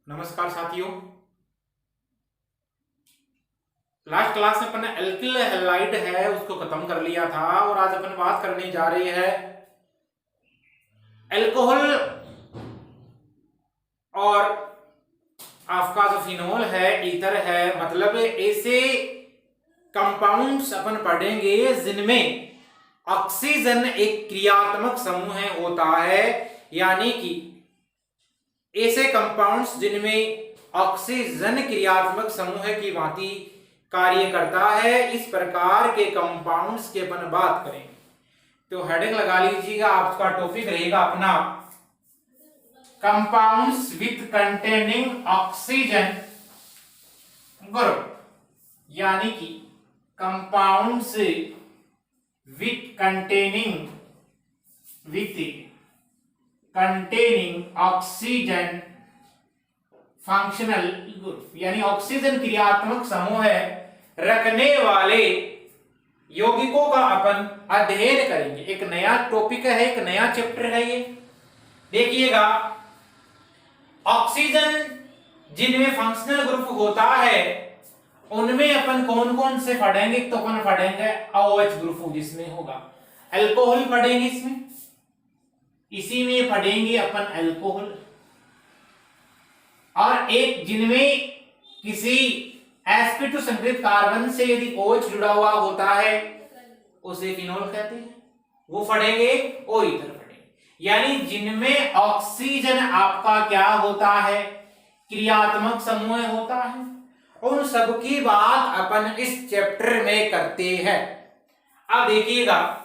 नमस्कार साथियों। Last class में अपन एल्किल हैलाइड है उसको खत्म कर लिया था और आज अपन बात करने जा रहे हैं अल्कोहल और आपका जो फिनोल है, ईथर है, मतलब ऐसे कंपाउंड्स अपन पढ़ेंगे जिनमें ऑक्सीजन एक क्रियात्मक समूह होता है, यानी कि ऐसे कंपाउंड्स जिनमें ऑक्सीजन क्रियात्मक समूह की भांति कार्य करता है, इस प्रकार के कंपाउंड्स की अपन बात करेंगे। तो हेडिंग लगा लीजिएगा, आपका टॉपिक रहेगा अपना compounds with containing oxygen group, यानी कि compounds with containing oxygen functional group, यानी ऑक्सीजन क्रियात्मक समूह रखने वाले यौगिकों का अपन अध्ययन करेंगे। एक नया टॉपिक है, एक नया चैप्टर है ये। देखिएगा, ऑक्सीजन जिनमें फंक्शनल ग्रुप होता है उनमें अपन कौन कौन से पढ़ेंगे। तो अपन पढ़ेंगे OH ग्रुप जिसमें होगा अल्कोहल, पढ़ेंगे इसमें, इसी में पढ़ेंगे अपन अल्कोहल। और एक जिनमें किसी sp2 संकरित कार्बन से यदि OH जुड़ा हुआ होता है उसे फिनोल कहते हैं, वो पढ़ेंगे। और ईथर पढ़ेंगे, यानी जिनमें ऑक्सीजन आपका क्या होता है, क्रियात्मक समूह होता है। उन सब की बात अपन इस चैप्टर में करते हैं। अब देखिएगा,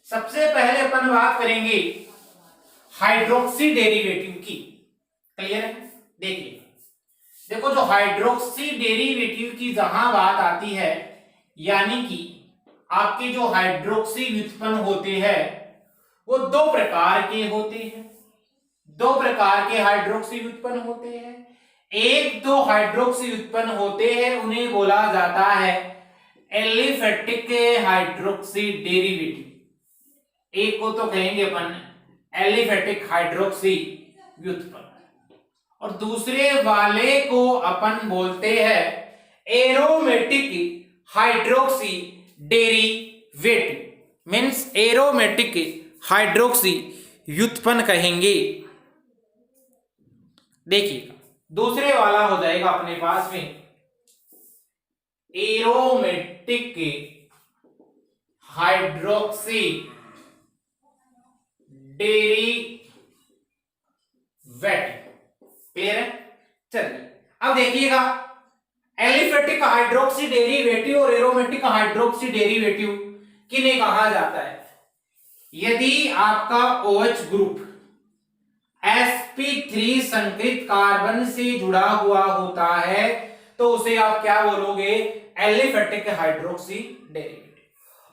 सबसे पहले अपन बात करेंगे हाइड्रोक्सी डेरिवेटिव की। क्लियर है? देखिए, देखो, जो हाइड्रोक्सी डेरिवेटिव की जहां बात आती है, यानी कि आपके जो हाइड्रोक्सी व्युत्पन्न होते हैं वो दो प्रकार के होते हैं। दो प्रकार के हाइड्रोक्सी व्युत्पन्न होते हैं। एक दो हाइड्रोक्सी व्युत्पन्न होते हैं, उन्हें बोला जाता है एलिफेटिक हाइड्रोक्सी डेरिवेटिव। एक को तो कहेंगे अपन एलिफेटिक हाइड्रोक्सी व्युत्पन्न, और दूसरे वाले को अपन बोलते हैं aromatic hydroxy derivative, means aromatic hydroxy व्युत्पन्न कहेंगे। देखिए, दूसरे वाला हो जाएगा अपने पास में एरोमेटिक हाइड्रोक्सी डेरिवेटिव। क्लियर है? चलिए, अब देखिएगा, एलिफेटिक हाइड्रोक्सी डेरिवेटिव और एरोमेटिक हाइड्रोक्सी डेरिवेटिव किन्हें कहा जाता है। यदि आपका OH ग्रुप sp3 संकरित कार्बन से जुड़ा हुआ होता है तो उसे आप क्या बोलोगे, एलिफेटिक हाइड्रोक्सी डेरिवेटिव।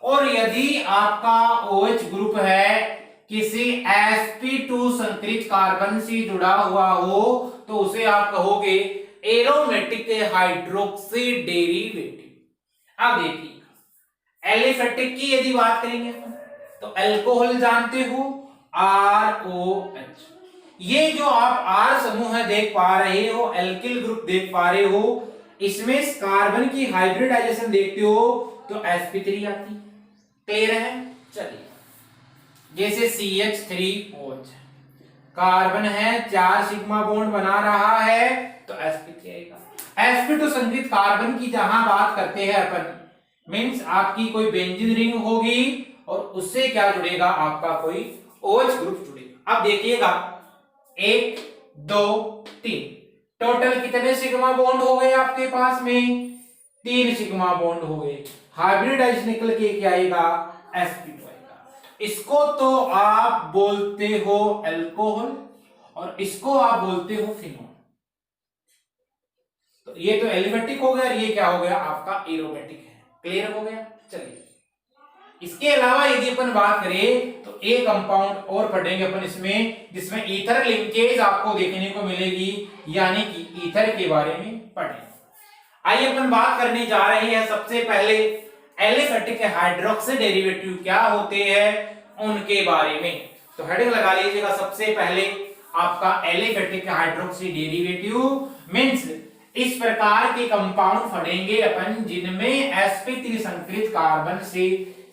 और यदि आपका OH ग्रुप है किसी sp2 संकरित कार्बन से जुड़ा हुआ हो तो उसे आप कहोगे एरोमेटिक हाइड्रोक्सी डेरिवेटिव। अब देखिए, एलिफेटिक की यदि बात करेंगे तो अल्कोहल जानते हो, ROH। ये जो आप R समूह देख पा रहे हो, एल्किल ग्रुप देख पा रहे हो, इसमें कार्बन की हाइब्रिडाइजेशन देखते हो तो sp3 आती। क्लियर है? चलिए, जैसे CH3OH कार्बन है, 4 सिग्मा बॉन्ड बना रहा है तो sp3 आएगा। sp2 संकरित कार्बन की जहां बात करते हैं अपन, मींस आपकी कोई बेंजीन रिंग होगी और उससे क्या जुड़ेगा, आपका कोई OH ग्रुप जुड़ेगा। अब देखिएगा, 1 2 3 टोटल कितने सिग्मा बॉन्ड हो गए आपके पास में, 3 सिग्मा बॉन्ड हो गए। हाइब्रिडाइज निकल के क्या आएगा, sp2 आएगा। इसको तो आप बोलते हो अल्कोहल और इसको आप बोलते हो फिनोल। तो ये तो एलिफेटिक हो गया और ये क्या हो गया, आपका एरोमेटिक है। क्लियर हो गया? चलिए, इसके अलावा यदि अपन बात करें तो एक कंपाउंड और पढ़ेंगे अपन इसमें, जिसमें ईथर लिंकेज आपको देखने को मिलेगी, यानी कि ईथर के बारे में पढ़ेंगे। आइए अपन बात करने जा रहे हैं सबसे पहले एलिफेटिक हाइड्रोक्सी डेरिवेटिव क्या होते हैं उनके बारे में। तो हेडिंग लगा लीजिएगा, सबसे पहले आपका एलिफेटिक हाइड्रोक्सी डेरिवेटिव मींस इस प्रकार के कंपाउंड पढ़ेंगे अपन जिनमें sp3 संकलित कार्बन से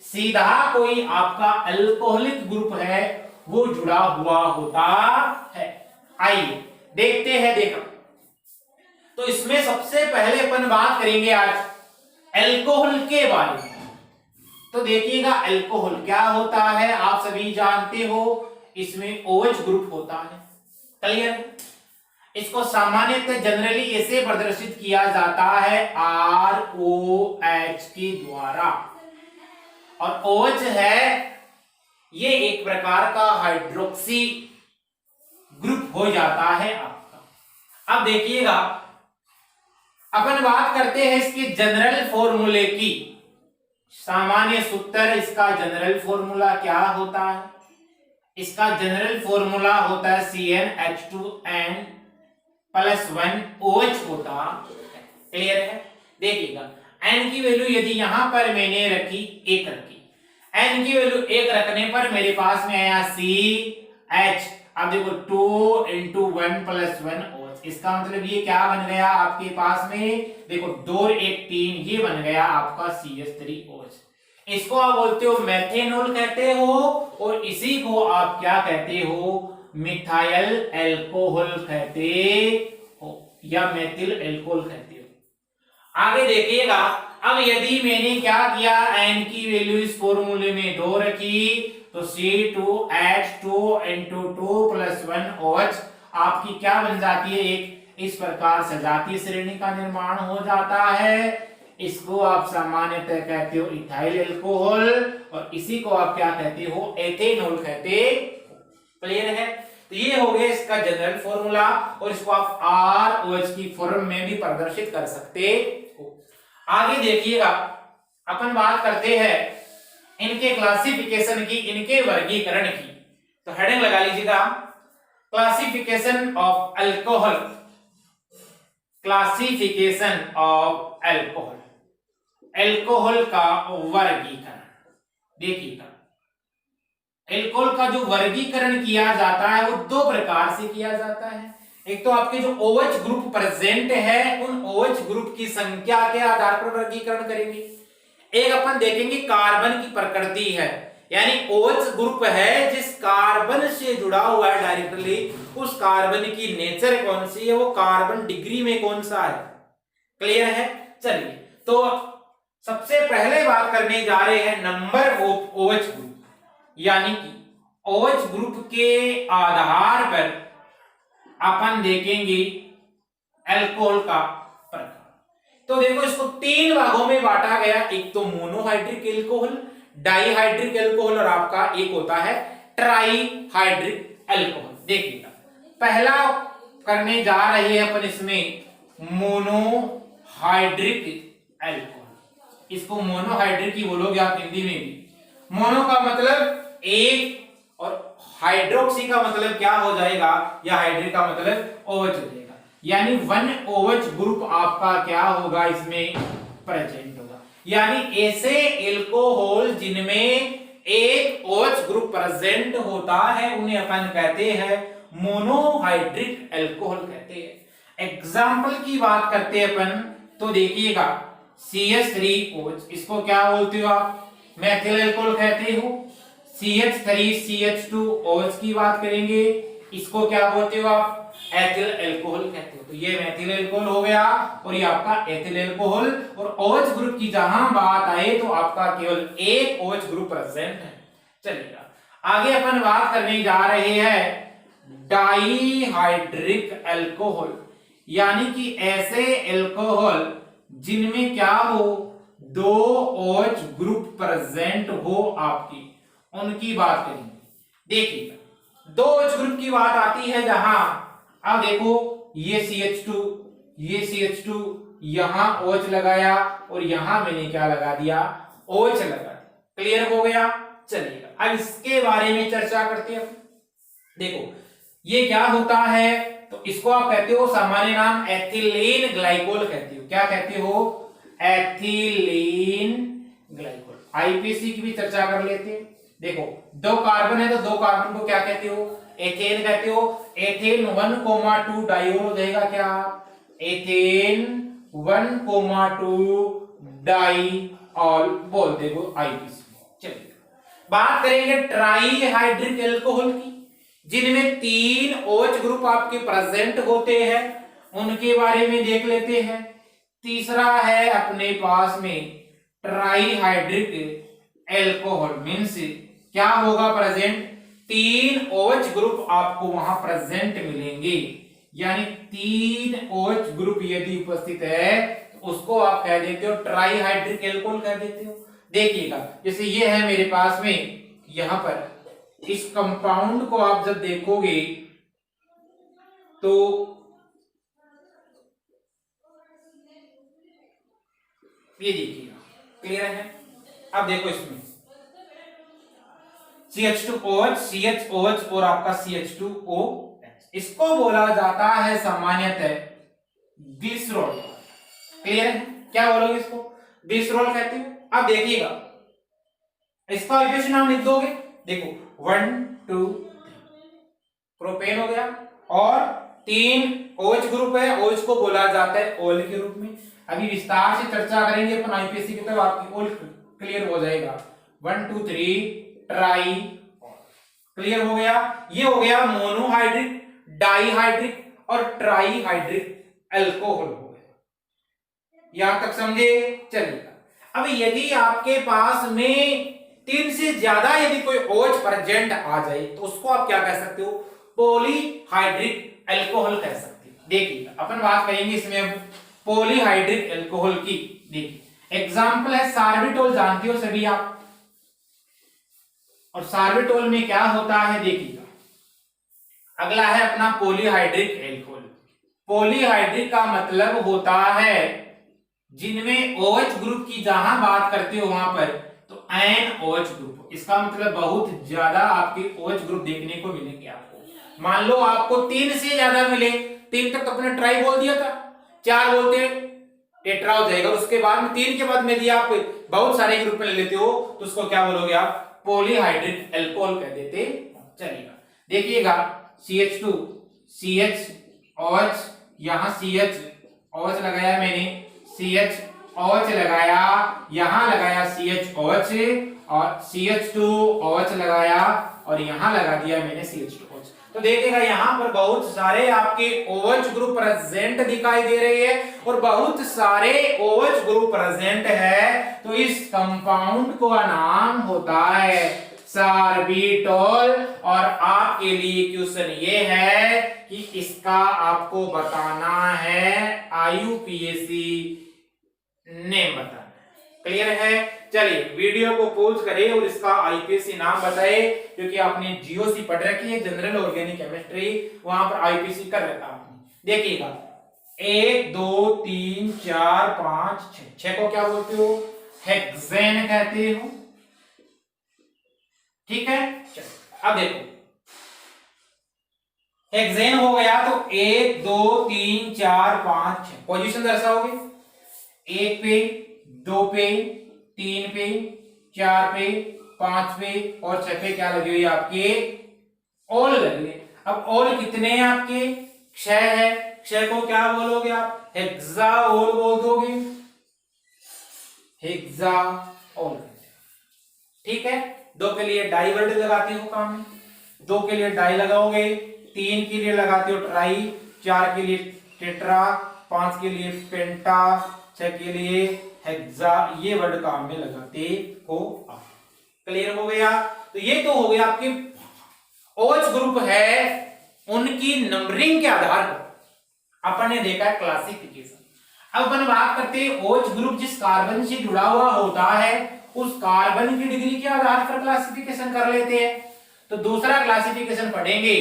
सीधा कोई आपका अल्कोहलिक ग्रुप है वो जुड़ा हुआ होता है। आइए देखते हैं। देखो तो इसमें सबसे पहले अपन बात करेंगे आज अल्कोहल के बारे में। तो देखिएगा अल्कोहल क्या होता है, आप सभी जानते हो, इसमें OH ग्रुप होता है। क्लियर? इसको सामान्यतः जनरली ऐसे प्रदर्शित किया जाता है ROH के द्वारा। और OH है ये एक प्रकार का हाइड्रोक्सी ग्रुप हो जाता है आपका। अब देखिएगा अपन बात करते हैं इसके जनरल फॉर्मूले की। सामान्य सूत्र, इसका जनरल फॉर्मूला क्या होता है? इसका जनरल फॉर्मूला होता है CnH2n + 1OH होता है। क्लियर है? देखिएगा n की वैल्यू यदि यहां पर मैंने रखी 1 रखी, n की वैल्यू 1 रखने पर मेरे पास में आया CH। अब देखो 2 × 1 + 1OH, इसका मतलब ये क्या बन गया आपके पास में, देखो 2 और 1 3, ये बन गया आपका CH3OH। इसको आप बोलते हो मेथेनॉल कहते हो और इसी को आप क्या कहते हो, मिथाइल अल्कोहल कहते हो या मेथिल अल्कोहल कहते हो। आगे देखिएगा, अब यदि मैंने क्या किया, n की वैल्यू इस फॉर्मूले में 2 रखी तो C2H2 × 2 + 1OH आपकी क्या बन जाती है, एक इस प्रकार सजातीय श्रेणी का निर्माण हो जाता है। इसको आप सामान्यतः कहते हो इथाइल अल्कोहल और इसी को आप क्या कहते हो, एथेनॉल कहते हो। क्लियर है? तो ये हो गया इसका जनरल फॉर्मूला और इसको आप ROH की फॉर्म में भी प्रदर्शित कर सकते हो। आगे देखिएगा अपन बात करते हैं इनके क्लासिफिकेशन की, इनके वर्गीकरण की। तो हेडिंग लगा लीजिएगा, classification of alcohol. Classification of alcohol, alcohol का वर्गीकरण। देखिएगा अल्कोहल का जो वर्गीकरण किया जाता है वो 2 प्रकार से किया जाता है। एक तो आपके जो OH ग्रुप प्रेजेंट है उन OH ग्रुप की संख्या के आधार पर वर्गीकरण करेंगे। एक अपन देखेंगे कार्बन की प्रकृति है, यानी OH ग्रुप है जिस कार्बन से जुड़ा हुआ है डायरेक्टली, उस कार्बन की नेचर कौन सी है, वो कार्बन डिग्री में कौन सा है। क्लियर है? चलिए तो सबसे पहले बात करने जा रहे हैं नंबर ऑफ OH ग्रुप, यानी कि OH ग्रुप के आधार पर अपन देखेंगे अल्कोहल का प्रकार। तो देखो इसको 3 भागों में बांटा गया, एक तो मोनोहाइड्रिक अल्कोहल, डाइहाइड्रिक अल्कोहल और आपका एक होता है ट्राईहाइड्रिक अल्कोहल। देखिएगा पहला करने जा रहे हैं अपन इसमें मोनोहाइड्रिक अल्कोहल। इसको मोनोहाइड्रिक ही बोलोगे आप हिंदी में भी। मोनो का मतलब एक और हाइड्रोक्सी का मतलब क्या हो जाएगा, या हाइड्रिक का मतलब OH हो जाएगा, यानी 1OH ग्रुप आपका क्या होगा इसमें प्रेजेंट होगा। यानी ऐसे एल्कोहल जिनमें एक OH ग्रुप प्रेजेंट होता है उन्हें अपन कहते हैं मोनोहाइड्रिक अल्कोहल कहते हैं। एग्जाम्पल की बात करते हैं अपन, तो देखिएगा CH3OH, इसको क्या बोलते हो आप, मेथिल अल्कोहल कहते हो। CH3CH2OH की बात करेंगे, इसको क्या बोलते हो आप, एथिल अल्कोहल कहते हो। तो ये मेथिल अल्कोहल हो गया और ये आपका एथिल अल्कोहल। और OH ग्रुप की जहां बात आए तो आपका केवल एक OH ग्रुप प्रेजेंट है। चलिएगा आगे अपन बात करने जा रहे हैं डाइहाइड्रिक अल्कोहल, यानी कि ऐसे अल्कोहल जिनमें क्या हो, 2 OH ग्रुप प्रेजेंट हो आपकी, उनकी बात करेंगे। देखिएगा 2 OH ग्रुप की बात आती है जहां, अब देखो ये CH2, ये CH2, यहां OH लगाया और यहां मैंने क्या लगा दिया, OH लगा दिया। क्लियर हो गया? चलिएगा अब इसके बारे में चर्चा करते हैं। देखो ये क्या होता है, तो इसको आप कहते हो सामान्य नाम एथिलीन ग्लाइकोल कहते हो। क्या कहते हो, एथिलीन ग्लाइकोल। आईपीसी की भी चर्चा कर लेते हैं। देखो 2 कार्बन है तो 2 कार्बन को क्या कहते हो, एथेन कहते हो। एथेन 1,2 डाइऑल हो जाएगा क्या, एथेन 1,2 डाइऑल बोल देखो आईपीसी। चलिए बात करेंगे ट्राईहाइड्रिक एल्कोहल की, जिनमें 3 OH ग्रुप आपके प्रेजेंट होते हैं, उनके बारे में देख लेते हैं। तीसरा है अपने पास में ट्राईहाइड्रिक एल्कोहल, मींस क्या होगा प्रेजेंट, 3 OH ग्रुप आपको वहां प्रेजेंट मिलेंगे, यानी 3 OH ग्रुप यदि उपस्थित है तो उसको आप कह देते हो ट्राईहाइड्रिक एल्कोहल कह देते हो। देखिएगा जैसे ये है मेरे पास में, यहां पर इस कंपाउंड को आप जब देखोगे तो ये देखिएगा, क्लियर है। अब देखो इसमें CH2OH, CHOH और आपका CH2OH, इसको बोला जाता है सामान्यतः ग्लिसरॉल। क्लियर है, क्या बोलोगे इसको, ग्लिसरॉल कहते हो। अब देखिएगा इसका आईपीसी नाम लिख दोगे, देखो 1 2 प्रोपेन हो गया और 3 OH ग्रुप है, OH को बोला जाता है ऑयल के रूप में। अभी विस्तार से चर्चा करेंगे अपन आईपीसी की, तब आपकी ऑयल क्लियर हो जाएगा। 1 2 3 ट्राई, क्लियर हो गया। ये हो गया मोनोहाइड्रिक, डाईहाइड्रिक और ट्राईहाइड्रिक एल्कोहल हो गया। यहां तक समझे, चलिएगा। अब यदि आपके पास में 3 से ज्यादा यदि कोई OH प्रेजेंट आ जाए तो उसको आप क्या कह सकते हो, पॉलीहाइड्रिक एल्कोहल कह सकते हो। देखिए अपन बात करेंगे इसमें अब पॉलीहाइड्रिक एल्कोहल की। देखिए एग्जांपल है सार्बिटोल, जानते हो सभी आप, और सार्बिटोल में क्या होता है देखिएगा। अगला है अपना पॉलीहाइड्रिक एल्कोहल। पॉलीहाइड्रिक का मतलब होता है जिनमें OH ग्रुप की जहां बात करते हो वहां पर तो NOH ग्रुप, इसका मतलब बहुत ज्यादा आपके OH ग्रुप देखने को मिलेंगे आपको। मान लो आपको 3 से ज्यादा मिले, 3 तक तो अपने ट्राई बोल दिया था, 4 बोलते टेट्रा हो जाएगा, उसके बाद में 3 के बाद में यदि आप बहुत सारे ग्रुप में ले लेते हो तो उसको क्या बोलोगे आप, पॉलीहाइड्रिक एल्कोहल कह देते। चलिएगा देखिएगा CH2 CHOH, यहां CHOH लगाया मैंने, CHOH लगाया, यहां लगाया CHOH और CH2OH लगाया और यहां लगा दिया मैंने CH2OH। तो देखिएगा यहां पर बहुत सारे आपके OH ग्रुप प्रेजेंट दिखाई दे रहे हैं और बहुत सारे OH ग्रुप प्रेजेंट है, तो इस कंपाउंड का नाम होता है सार्बिटोल। और आपके लिए क्वेश्चन ये है कि इसका आपको बताना है IUPAC नेम बताना। क्लियर है, चलिए वीडियो को पॉज करें और इसका IUPAC नाम बताए, क्योंकि आपने GOC पढ़ रखी है, जनरल ऑर्गेनिक केमिस्ट्री, वहां पर IUPAC कर रखा आपने। देखिएगा 1 2 3 4 5 6 को क्या बोलते हो, हेक्सेन कहते हो। ठीक है, चलो अब देखो हेक्सेन हो गया तो 1 2 3 4 5 6 पोजीशन दर्शाओगे, 1 पे 2 पे 3 पे 4 पे 5 पे और 6 पे क्या लगी हुई आपके ऑल लगे। अब ऑल कितने हैं आपके, 6 है, 6 को क्या बोलोगे आप, हेक्साओल बोल दोगे, हेक्साओल। ठीक है, 2 के लिए डाई वर्ड लगाते हो काम में, 2 के लिए डाई लगाओगे, 3 के लिए लगाते हो ट्राई, 4 के लिए टेट्रा, 5 के लिए पेंटा, 6 के लिए हेक्सा, ये वर्ड काम में लगाते हो आप। क्लियर हो गया, तो ये तो हो गया आपके OH ग्रुप है, उनकी नंबरिंग के आधार पर अपन ने देखा है क्लासिफिकेशन। अब अपन बात करते हैं OH ग्रुप जिस कार्बन से जुड़ा हुआ होता है उस कार्बन की डिग्री के आधार पर क्लासिफिकेशन कर लेते हैं। तो दूसरा क्लासिफिकेशन पढ़ेंगे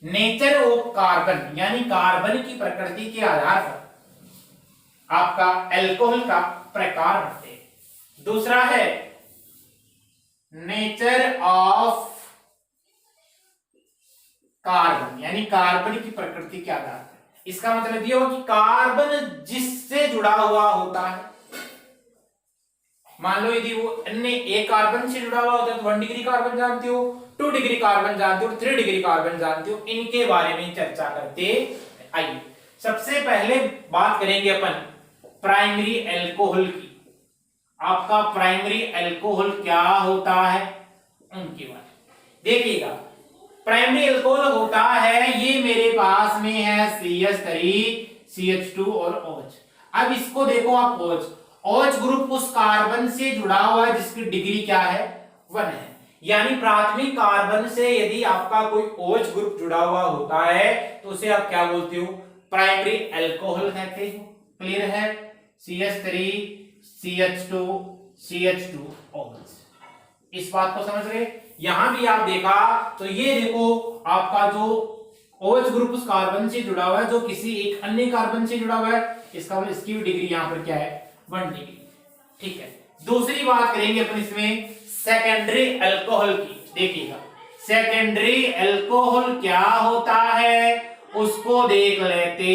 नेचर ऑफ कार्बन, यानी कार्बन की प्रकृति के आधार पर आपका एल्कोहल का प्रकार बढ़ते हैं। दूसरा है नेचर ऑफ कार्बन, यानी कार्बन की प्रकृति के आधार पर। इसका मतलब यह हो कि कार्बन जिससे जुड़ा हुआ होता है मान लो यदि वो अन्य एक कार्बन से जुड़ा हुआ होता है तो 1 डिग्री कार्बन जानते हो, 2 डिग्री कार्बन जानते हो, 3 डिग्री कार्बन जानते हो, इनके बारे में चर्चा करते। आइए सबसे पहले बात करेंगे अपन प्राइमरी अल्कोहल की। आपका प्राइमरी अल्कोहल क्या होता है उनके बारे में देखिएगा। प्राइमरी अल्कोहल होता है, ये मेरे पास में है CH3 CH2 और OH। अब इसको देखो आप, OH OH ग्रुप उस कार्बन से जुड़ा हुआ है जिसकी डिग्री क्या है 1 है। यानी प्राथमिक कार्बन से यदि आपका कोई OH ग्रुप जुड़ा हुआ होता है तो उसे आप क्या बोलते हो, प्राइमरी अल्कोहल कहते हो। क्लियर है, CH3 CH2 CH2 OH। इस बात को समझ रहे। यहां भी आप देखा तो ये देखो आपका जो OH ग्रुप उस कार्बन से जुड़ा हुआ है जो किसी एक अन्य कार्बन से जुड़ा हुआ है, इसका मतलब इसकी भी डिग्री यहां पर क्या है 1 डिग्री। ठीक है, दूसरी बात करेंगे अपन इसमें सेकेंडरी अल्कोहल की। देखिएगा सेकेंडरी अल्कोहल क्या होता है उसको देख लेते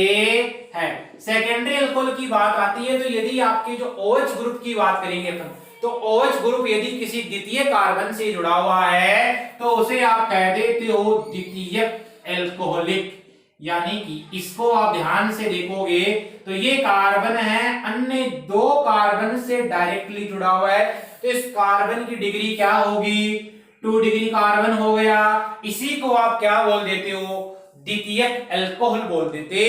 हैं। सेकेंडरी अल्कोहल की बात आती है तो यदि आपके जो OH ग्रुप की बात करेंगे अपन, तो OH ग्रुप यदि किसी द्वितीय कार्बन से जुड़ा हुआ है तो उसे आप कह देते हो द्वितीयक अल्कोहलिक। यानी कि इसको आप ध्यान से देखोगे तो ये कार्बन है अन्य 2 कार्बन से डायरेक्टली जुड़ा हुआ है, तो इस कार्बन की डिग्री क्या होगी 2 डिग्री कार्बन हो गया। इसी को आप क्या बोल देते हो, द्वितीयक अल्कोहल बोल देते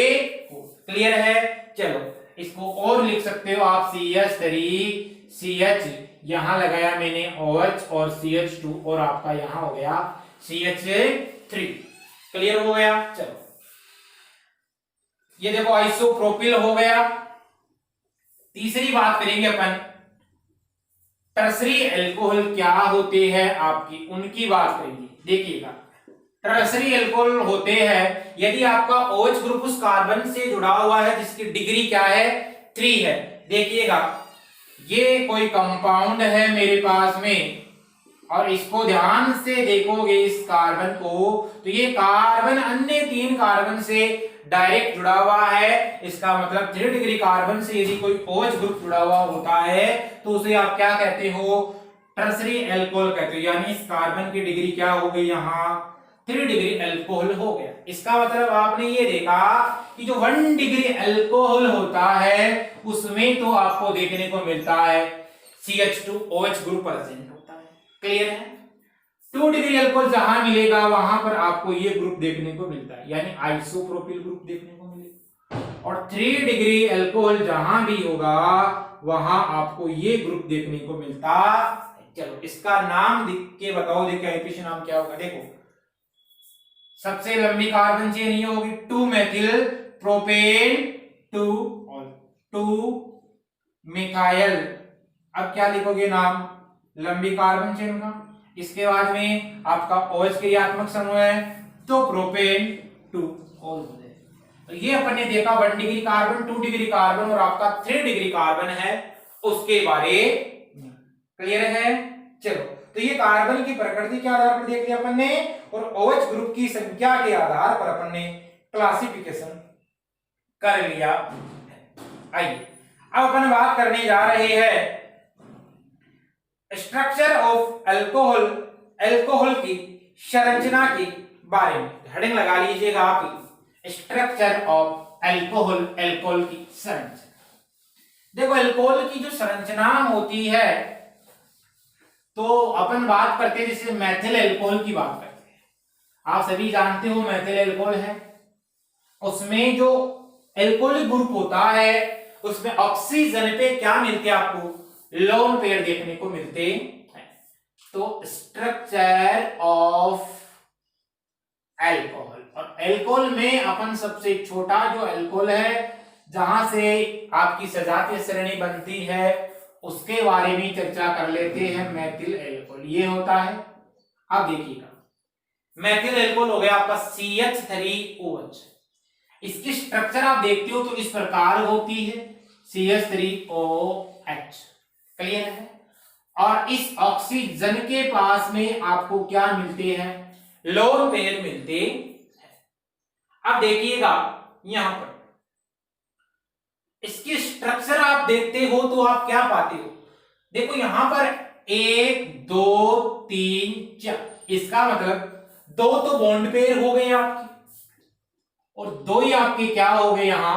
हो। क्लियर है, चलो इसको और लिख सकते हो आप CH3 CH, यहां लगाया मैंने OH और CH2 और आपका यहां हो गया CH3। क्लियर हो गया। चलो ये देखो आइसोप्रोपिल हो गया। तीसरी बात करेंगे अपन टर्सरी अल्कोहल क्या होते हैं आपकी, उनकी बात करेंगे। देखिएगा टर्सरी अल्कोहल होते हैं यदि आपका OH ग्रुप उस कार्बन से जुड़ा हुआ है जिसकी डिग्री क्या है 3 है। देखिएगा ये कोई कंपाउंड है मेरे पास में और इसको ध्यान से देखोगे इस कार्बन को तो ये कार्बन अन्य 3 कार्बन से डायरेक्ट जुड़ा हुआ है। इसका मतलब 3 डिग्री कार्बन से यदि कोई OH ग्रुप जुड़ा हुआ होता है तो उसे आप क्या कहते हो, टर्सरी अल्कोहल कहते हो। यानी इस कार्बन की डिग्री क्या हो गई यहाँ 3 डिग्री अल्कोहल हो गया। इसका मतलब आपने ये देखा कि जो 1 डिग्री अल्कोहल होता है उसमें तो आपको देखने को मिलता है CH2OH ग्रुप प्रेजेंट होता है। क्लियर है, 2 डिग्री अल्कोहल जहां मिलेगा वहां पर आपको ये ग्रुप देखने को मिलता है, यानी आइसोप्रोपिल ग्रुप देखने को मिलेगा। और 3 डिग्री अल्कोहल जहां भी होगा वहां आपको ये ग्रुप देखने को मिलता है। चलो इसका नाम लिख के बताओ, देखिए आईपीसी नाम क्या होगा। देखो सबसे लंबी कार्बन चेन ये होगी 2 मेथिल प्रोपेन 2 मिथाइल। अब क्या लिखोगे नाम लंबी कार्बन चेन का। इसके बाद में आपका OH क्रियात्मक समूह है तो प्रोपेन 2 ऑल हो जाए। तो ये अपन ने देखा 1 डिग्री कार्बन 2 डिग्री कार्बन और आपका 3 डिग्री कार्बन है उसके बारे में। क्लियर है, चलो तो ये कार्बन की प्रकृति के आधार पर देख लिया अपन ने और OH ग्रुप की संख्या के आधार पर अपन ने क्लासिफिकेशन कर लिया। आइए अब अपन बात करने जा रहे हैं स्ट्रक्चर ऑफ अल्कोहल, अल्कोहल की संरचना के बारे में। हेडिंग लगा लीजिएगा आप, स्ट्रक्चर ऑफ अल्कोहल, अल्कोहल की संरचना। देखो अल्कोहल की जो संरचना होती है तो अपन बात करते हैं जैसे मैथिल अल्कोहल की बात करते हैं। आप सभी जानते हो मैथिल अल्कोहल है, उसमें जो अल्कोहलिक ग्रुप होता है उसमें ऑक्सीजन पे क्या मिलते हैं आपको, लोन पेयर देखने को मिलते हैं। तो स्ट्रक्चर ऑफ अल्कोहल, और अल्कोहल में अपन सबसे छोटा जो अल्कोहल है जहां से आपकी सजातीय श्रेणी बनती है उसके बारे में चर्चा कर लेते हैं। मैथिल अल्कोहल ये होता है। अब देखिएगा मैथिल अल्कोहल हो गया आपका CH3OH। इसकी स्ट्रक्चर आप देखते हो तो इस प्रकार होती है CH3OH। क्लियर है, और इस ऑक्सीजन के पास में आपको क्या मिलते हैं, लोन पेयर मिलते हैं। अब देखिएगा यहां पर इसकी स्ट्रक्चर आप देखते हो तो आप क्या पाते हो, देखो यहां पर 1 2 3 4, इसका मतलब 2 तो बॉन्ड पेयर हो गए आपके और 2 ही आपके क्या हो गए यहां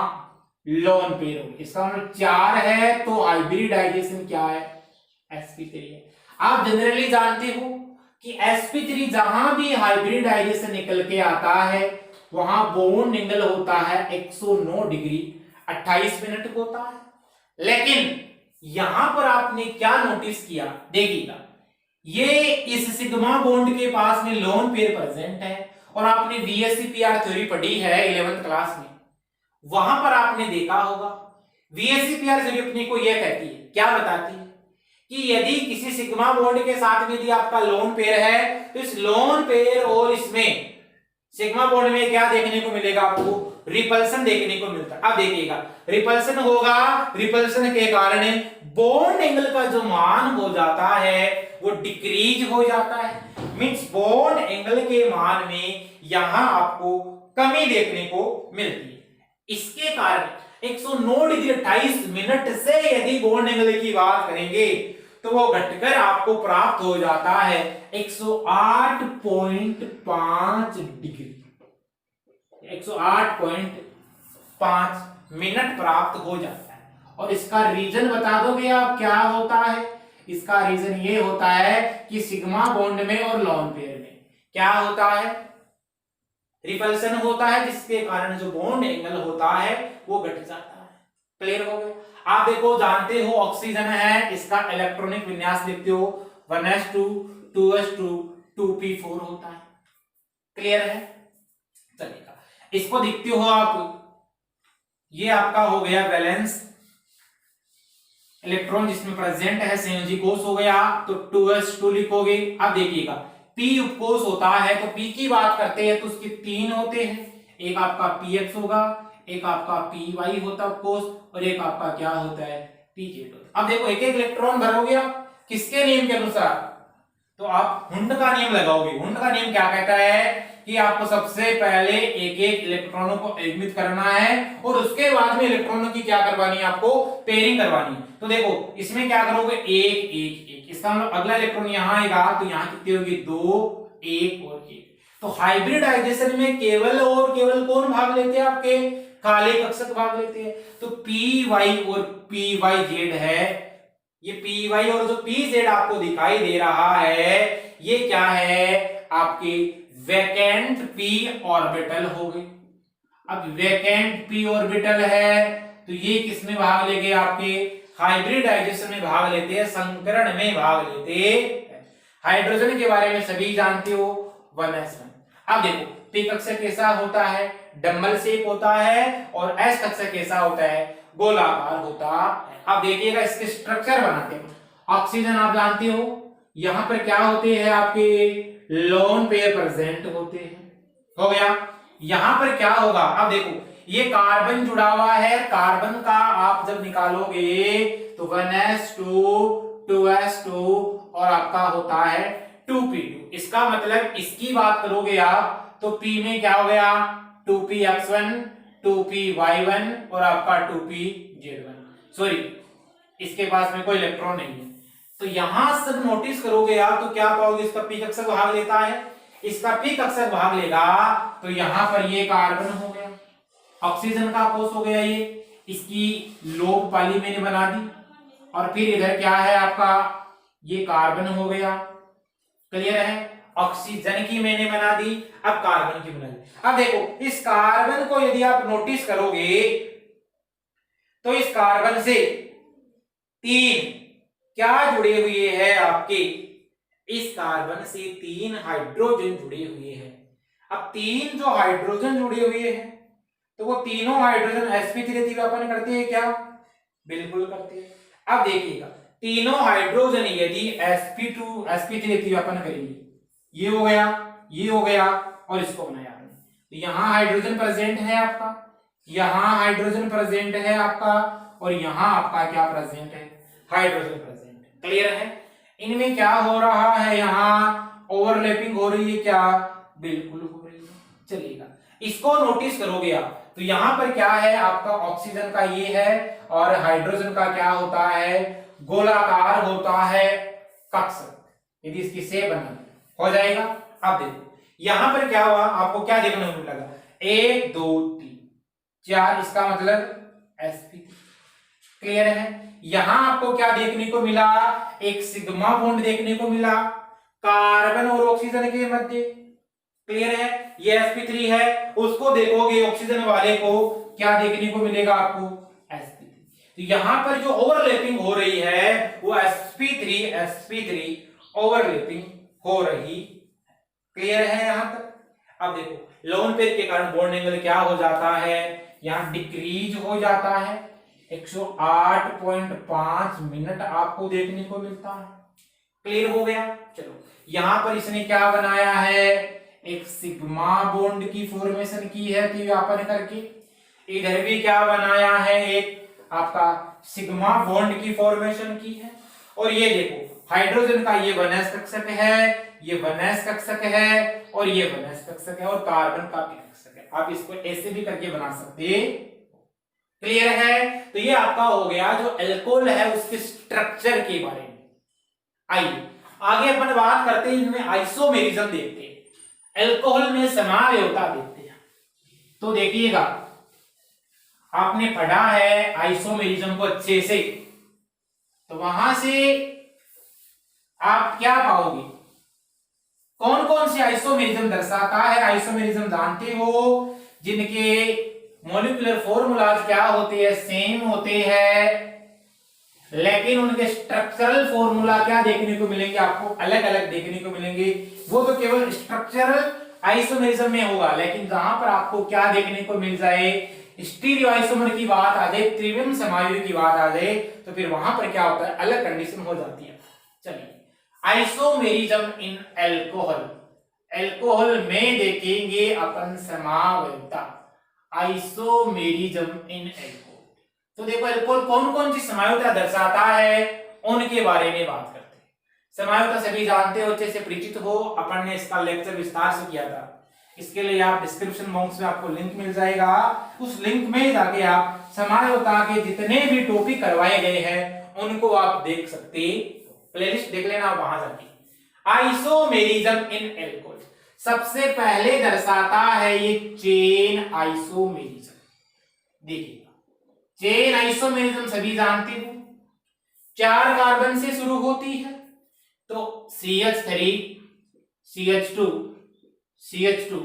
लोन पेयर हो गए। इसका मतलब 4 है तो हाइब्रिडाइजेशन क्या है sp3 है। आप जनरली जानते हो कि sp3 जहां भी हाइब्रिडाइजेशन निकल के आता है वहां बॉन्ड एंगल होता है 109 डिग्री 28 मिनट होता है। लेकिन यहां पर आपने क्या नोटिस किया, देखिएगा ये इस सिग्मा बॉन्ड के पास में लोन पेयर प्रेजेंट है और आपने VSEPR थ्योरी पढ़ी है 11th क्लास में, वहां पर आपने देखा होगा VSEPR थ्योरी अपने को यह कहती है, क्या बताती है कि यदि किसी सिग्मा बॉन्ड के साथ में यदि आपका लोन पेयर है तो इस लोन पेयर और इसमें सिग्मा बॉन्ड में क्या देखने को मिलेगा आपको, रिपल्सन देखने को मिलता है। अब देखिएगा रिपल्सन होगा, रिपल्सन के कारण बॉन्ड एंगल का जो मान हो जाता है वो डिक्रीज हो जाता है। मींस बॉन्ड एंगल के मान में यहां आपको कमी देखने को मिलती है। इसके कारण 109 डिग्री 28 मिनट से यदि बॉन्ड एंगल की बात करेंगे तो वो घटकर आपको प्राप्त हो जाता है 108.5 डिग्री, 108.5 मिनट प्राप्त हो जाता है। और इसका रीजन बता दोगे आप क्या होता है? इसका रीजन ये होता है कि सिग्मा बॉन्ड में और लोन पेयर में क्या होता है, रिपल्सन होता है जिसके कारण जो बॉन्ड एंगल होता है वो घट जाता है। क्लियर हो गया? आप देखो जानते हो ऑक्सीजन है, इसका इलेक्ट्रॉनिक विन्यास लिखते हो 1s2 2s2 2p4 होता है। क्लियर है? चलेगा, इसको देखते हो आप, ये आपका हो गया वैलेंस इलेक्ट्रॉन जिसमें प्रेजेंट है, संयोजी कोष हो गया तो 2s2 लिखोगे। अब देखिएगा p उपकोष होता है तो p की बात करते हैं तो उसके 3 होते हैं, एक आपका px होगा, एक आपका py होता उपकोष और एक आपका क्या होता है pz होता। अब देखो एक एक इलेक्ट्रॉन भरोगे आप किसके नियम के अनुसार, तो आप हुंड का नियम लगाओगे। हुंड का नियम क्या कहता है कि आपको सबसे पहले एक एक इलेक्ट्रॉनों को एडमिट करना है और उसके बाद में इलेक्ट्रॉनों की क्या करवानी है, आपको पेयरिंग करवानी है। तो देखो इसमें क्या करोगे, एक एक एक, इसका मतलब अगला इलेक्ट्रॉन यहां आएगा तो यहां कितनी होगी, 2 1 और 1। तो हाइब्रिडाइजेशन में केवल और केवल कौन भाग लेते हैं, आपके काले कक्षक भाग लेते हैं। तो py और pyz है, ये py और जो pz आपको दिखाई दे रहा है ये क्या है, आपके वैकेंट p ऑर्बिटल हो गए। अब वैकेंट p ऑर्बिटल है तो ये किसमें भाग लेंगे, आपके हाइब्रिडाइजेशन में भाग लेते हैं, संकरण में भाग लेते हैं। हाइड्रोजन के बारे में सभी जानते हो 1s1। अब देखो p कक्षक कैसा होता है, डम्बल शेप होता है और s कक्षक कैसा होता है, गोलाकार होता है। अब देखिएगा इसके स्ट्रक्चर बनाते हैं। ऑक्सीजन आप जानते हो यहां पर क्या होते हैं, आपके लोन पेयर प्रेजेंट होते हैं, हो गया। यहां पर क्या होगा, अब देखो ये कार्बन जुड़ा हुआ है, कार्बन का आप जब निकालोगे तो 1s2 2s2 और आपका होता है 2p2। इसका मतलब इसकी बात करोगे आप तो p में क्या हो गया, 2px1 2py1 और आपका 2pz1। सॉरी इसके पास में कोई इलेक्ट्रॉन नहीं है। तो यहां सब नोटिस करोगे आप तो क्या पाओगे, इसका p कक्षक भाग लेता है, इसका p कक्षक भाग लेगा तो यहां पर ये कार्बन हो गया, ऑक्सीजन का कोष हो गया, ये इसकी लोब पाली मैंने बना दी और फिर इधर क्या है आपका, ये कार्बन हो गया। क्लियर है? ऑक्सीजन की मैंने बना दी, अब कार्बन की बना दी। अब देखो इस कार्बन को यदि आप नोटिस करोगे तो इस कार्बन से 3 क्या जुड़े हुए हैं, आपके इस कार्बन से 3 हाइड्रोजन जुड़े हुए हैं। अब 3 जो हाइड्रोजन जुड़े हुए हैं तो वो तीनों हाइड्रोजन sp3 अपन करते हैं क्या, बिल्कुल करते हैं। अब देखिएगा तीनों हाइड्रोजन यदि sp3 अपन करेंगे, ये हो गया, ये हो गया और इसको बनाया आपने, तो यहां हाइड्रोजन प्रेजेंट है आपका, यहां हाइड्रोजन प्रेजेंट है आपका और यहां आपका क्या प्रेजेंट है, हाइड्रोजन प्रेजेंट। क्लियर है? इनमें क्या हो रहा है, यहां ओवरलैपिंग हो रही है क्या, बिल्कुल हो रही है। चलिएगा इसको नोटिस करोगे आप तो यहां पर क्या है आपका, ऑक्सीजन का ये है और हाइड्रोजन का क्या होता है, गोलाकार होता है कक्षक, यदि इसकी शेप बना हो जाएगा। अब देखो यहां पर क्या हुआ, आपको क्या देखने को मिलेगा, 1 2 3 4, इसका मतलब sp। क्लियर है। यहां आपको क्या देखने को मिला, एक सिग्मा बॉन्ड देखने को मिला कार्बन और ऑक्सीजन के मध्य। क्लियर है, ये sp3 है, उसको देखोगे ऑक्सीजन वाले को क्या देखने को मिलेगा आपको, sp3। तो यहां पर जो ओवरलैपिंग हो रही है वो sp3 ओवरलैपिंग हो रही। क्लियर है यहां तक। अब देखो लोन पेयर के कारण बॉन्ड एंगल क्या हो जाता है, यहां डिक्रीज हो जाता है, 108.5 मिनट आपको देखने को मिलता है। क्लियर हो गया। चलो यहां पर इसने क्या बनाया है, एक सिग्मा बॉन्ड की फॉर्मेशन की है व्यापन करके, इधर भी क्या बनाया है, एक आपका सिग्मा बॉन्ड की फॉर्मेशन की है। और ये देखो हाइड्रोजन का ये 1s कक्षक है, ये 1s कक्षक है, और ये 1s कक्षक है, और कार्बन का भी कक्षक है। आप इसको ऐसे भी करके बना सकते। क्लियर है। तो ये आपका हो गया जो एल्कोहल है उसके स्ट्रक्चर के बारे में। आइए आगे अपन बात करते हैं, इनमें आइसोमेरिज्म देखते हैं, एल्कोहल में समावयवता देखते हैं। तो देखिएगा आपने पढ़ा है आइसोमेरिज्म को अच्छे से, तो वहां से आप क्या पाओगे, कौन कौन से आइसोमेरिज्म दर्शाता है। आइसोमेरिज्म जानते हो, जिनके मॉलिक्यूलर फॉर्मूलाज क्या होते हैं, सेम होते हैं, लेकिन उनके स्ट्रक्चरल फॉर्मूला क्या देखने को मिलेंगे, आपको अलग अलग देखने को मिलेंगे। वो तो केवल स्ट्रक्चरल आइसोमेरिज्म में होगा, लेकिन जहां पर आपको क्या देखने को मिल जाए, स्टीरियो आइसोमर की बात आ जाए, त्रिविम समायुवी की बात आ जाए, तो फिर वहां पर क्या होता है, अलग कंडीशन हो जाती है। चलिए आइसोमेरिज्म इन एल्कोहल, एल्कोहल में देखेंगे अपन समावयवता, आइसोमेरिज्म इन एल्कोहल। तो देखो एल्कोहल कौन कौन सी समावयवता दर्शाता है, उनके बारे में बात करते हैं। समावयवता सभी जानते हो, अच्छे से परिचित हो, अपन ने इसका लेक्चर विस्तार से किया था। इसके लिए आप डिस्क्रिप्शन बॉक्स में आपको लिंक मिल जाएगा, उस लिंक में जाके आप समावयवता के जितने भी टॉपिक करवाए गए हैं उनको आप देख सकते, प्लेलिस्ट देख लेना वहां जाके। आइसोमेरिज्म इन एल्कोहल सबसे पहले दर्शाता है ये चेन आइसोमेरिज्म। देखिएगा चेन आइसोमेरिज्म सभी जानते हो, 4 कार्बन से शुरू होती है, तो CH3 CH2 CH2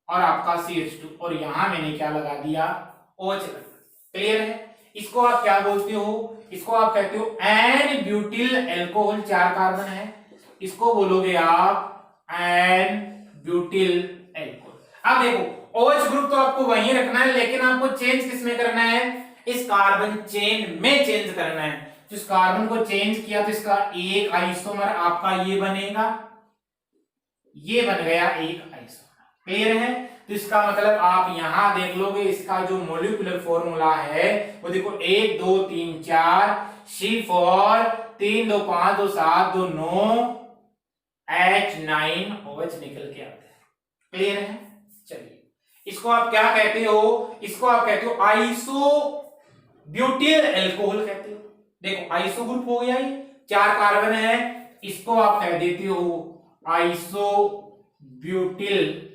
और आपका CH2, और यहां मैंने क्या लगा दिया, OH लगा। क्लियर है। इसको आप क्या बोलते हो, इसको आप कहते हो एन ब्यूटिल एल्कोहल, 4 कार्बन है, इसको बोलोगे आप एन ब्यूटिल एल्कोहल। अब देखो OH ग्रुप तो आपको वहीं रखना है, लेकिन आपको चेंज किसमें करना है, इस कार्बन चेन में चेंज करना है। तो इस कार्बन को चेंज किया तो इसका एक आइसोमर आपका ये बनेगा, ये बन गया एक आइसोमर। क्लियर है। तो इसका मतलब आप यहां देख लोगे, इसका जो मॉलिक्यूलर फॉर्मूला है वो देखो 1 2 3 4 C4 3 2 5 2 7 2 9 H9OH निकल के आता है। क्लियर है। चलिए इसको आप क्या कहते हो, इसको आप कहते हो आइसो ब्यूटिल एल्कोहल कहते हो। देखो आइसो ग्रुप हो गया, ये 4 कार्बन है, इसको आप कह देते हो आइसो ब्यूटिल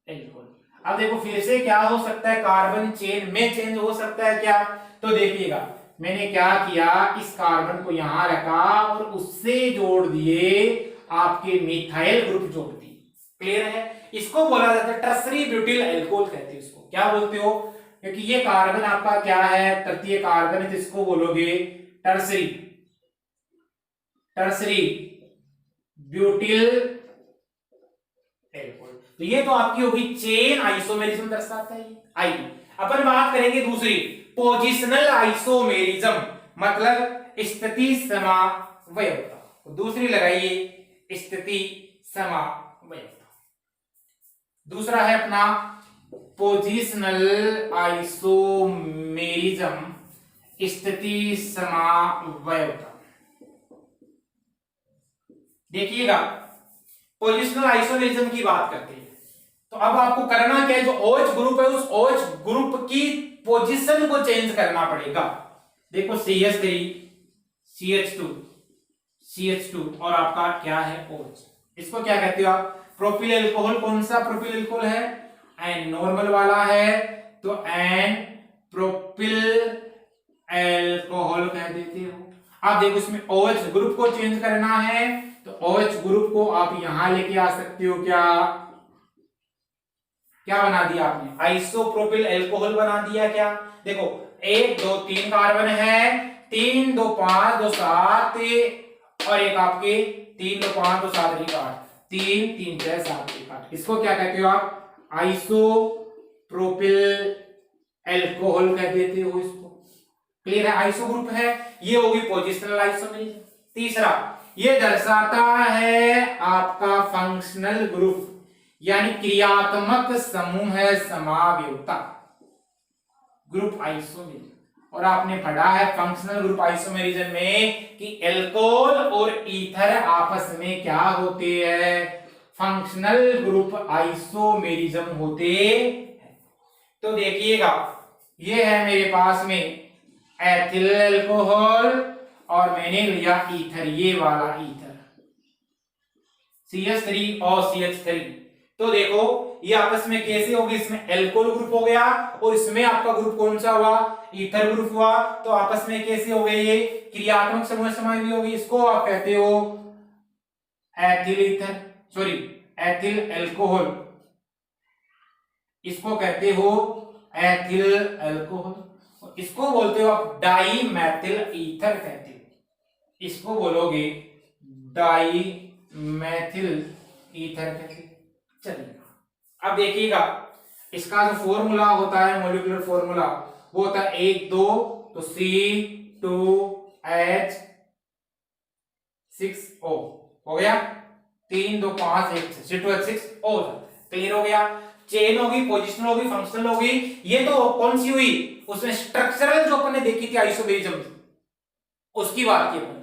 एल्कोहल। अब देखो फिर से क्या हो सकता है, कार्बन चेन में चेंज हो सकता है क्या, तो देखिएगा मैंने क्या किया, इस कार्बन को यहां रखा और उससे जोड़ दिए आपके मिथाइल ग्रुप जोड़ दिए। क्लियर है। इसको बोला जाता है टर्सरी ब्यूटिल एल्कोहल कहते हैं। इसको क्या बोलते हो, क्योंकि ये कार्बन आपका क्या है, तृतीय कार्बन है, तो इसको बोलोगे टर्सरी, टर्सरी ब्यूटिल एल्कोहल। तो ये तो आपकी होगी चेन आइसोमेरिज्म दर्शाता है। आइए अपन बात करेंगे दूसरी, पोजिशनल आइसोमेरिज्म, मतलब स्थिति समावयवता। दूसरी लगाइए स्थिति समावयवता। दूसरा है अपना पोजिशनल आइसोमेरिज्म, स्थिति समावयवता। देखिएगा पोजिशनल आइसोमेरिज्म की बात करते हैं, तो अब आपको करना क्या है, जो OH ग्रुप है उस OH ग्रुप की पोजीशन को चेंज करना पड़ेगा। देखो CH3 CH2 और आपका क्या है OH। इसको क्या कहते हो आप? Propyl alcohol. कौन सा प्रोपिल एल्कोहल है? एन नॉर्मल वाला है तो एन प्रोपिल एल्कोहल कह देते हो। आप देखो इसमें OH ग्रुप को चेंज करना है तो OH ग्रुप को आप यहां लेके आ सकते हो। क्या क्या बना दिया आपने? आइसोप्रोपिल एल्कोहल बना दिया। क्या देखो 1 2 3 कार्बन है, 3 2 5 2 7 और एक आपके 3 2 5 2 7 1 8, 3 3 6 7 1 8। इसको क्या कहते हो आप? आइसोप्रोपिल एल्कोहल कह देते हो इसको। क्लियर है? आइसो ग्रुप है, ये होगी पोजिशनल आइसोमेरिज्म। तीसरा, ये दर्शाता है आपका फंक्शनल ग्रुप यानी क्रियात्मक समूह है समावयवता ग्रुप आइसोमेरिज्म। और आपने पढ़ा है फंक्शनल ग्रुप आइसोमेरिज्म में कि एल्कोहल और ईथर आपस में क्या होते हैं? फंक्शनल ग्रुप आइसोमेरिज्म होते हैं। तो देखिएगा ये है मेरे पास में एथिल अल्कोहल और मैंने लिया ईथर, ये वाला ईथर CH3 और CH3। तो देखो ये आपस में कैसे होगी? इसमें एल्कोहल ग्रुप हो गया और इसमें आपका ग्रुप कौन सा हुआ? ईथर ग्रुप हुआ। तो आपस में कैसे हो गए? ये क्रियात्मक समूह समावि होगी। इसको आप कहते हो ethyl ether, sorry ethyl alcohol, इसको कहते हो एथिल अल्कोहल। इसको बोलते हो आप डाई मैथिल ईथर कहते हो, इसको बोलोगे डाई मैथिल ईथर कहते हो। चलिए अब देखिएगा इसका जो फॉर्मूला होता है, मॉलिक्यूलर फॉर्मूला, वो होता है 1 2 तो C2H6O हो गया, 3 2 5 1 C2H6O। क्लियर हो गया? चेन होगी, पोजिशनल होगी, फंक्शनल होगी। ये तो कौन सी हुई? उसमें स्ट्रक्चरल जो अपन ने देखी थी आइसोमेरिज्म, उसकी बात की अपन।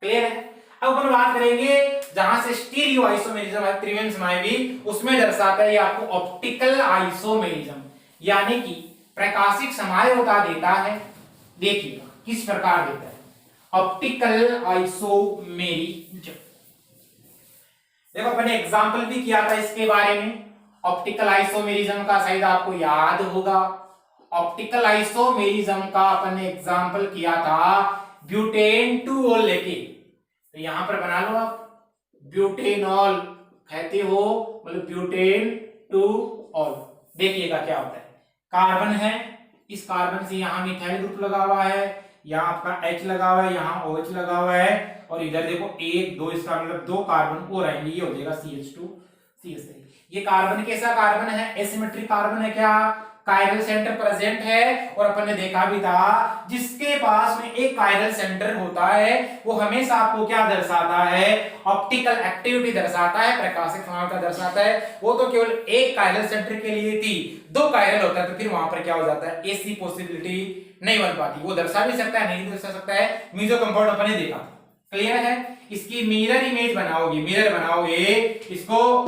क्लियर है? अब अपन बात करेंगे जहां से स्टीरियो आइसोमेरिज्म है, त्रिवेण समावि, उसमें दर्शाता है ये आपको ऑप्टिकल आइसोमेरिज्म यानी कि प्रकाशिक समावयवता देता है। देखिएगा किस प्रकार देता है ऑप्टिकल आइसोमेरिज्म। देखो अपन ने एग्जांपल भी किया था इसके बारे में ऑप्टिकल आइसोमेरिज्म का, शायद आपको याद होगा। ऑप्टिकल आइसोमेरिज्म का अपन ने एग्जांपल किया था ब्यूटेन टू ऑल लेके। तो यहां पर बना लो आप ब्यूटेनॉल कहते हो, मतलब ब्यूटेन टू ऑल। देखिएगा क्या होता है, कार्बन है, इस कार्बन से यहां मिथाइल ग्रुप लगा हुआ है, यहां आपका H लगा हुआ है, यहां OH लगा हुआ है और इधर देखो 1 2, इसका मतलब 2 कार्बन और आएंगे, ये हो जाएगा CH2 CH3। ये कार्बन कैसा कार्बन है? एसिमेट्रिक कार्बन है। क्या कायरल सेंटर प्रेजेंट है? और अपन ने देखा भी था जिसके पास में एक कायरल सेंटर होता है वो हमेशा आपको क्या दर्शाता है? ऑप्टिकल एक्टिविटी दर्शाता है, प्रकाशिक समावयवता दर्शाता है। वो तो केवल एक कायरल सेंटर के लिए थी, 2 कायरल होता है तो फिर वहां पर क्या हो जाता है? ऐसी पॉसिबिलिटी नहीं बन पाती। वो दर्शा भी सकता है, नहीं दर्शा सकता है। मीजो कंपाउंड अपन ने देखा। क्लियर है? इसकी मिरर इमेज बनाओगे, मिरर बनाओगे इसको।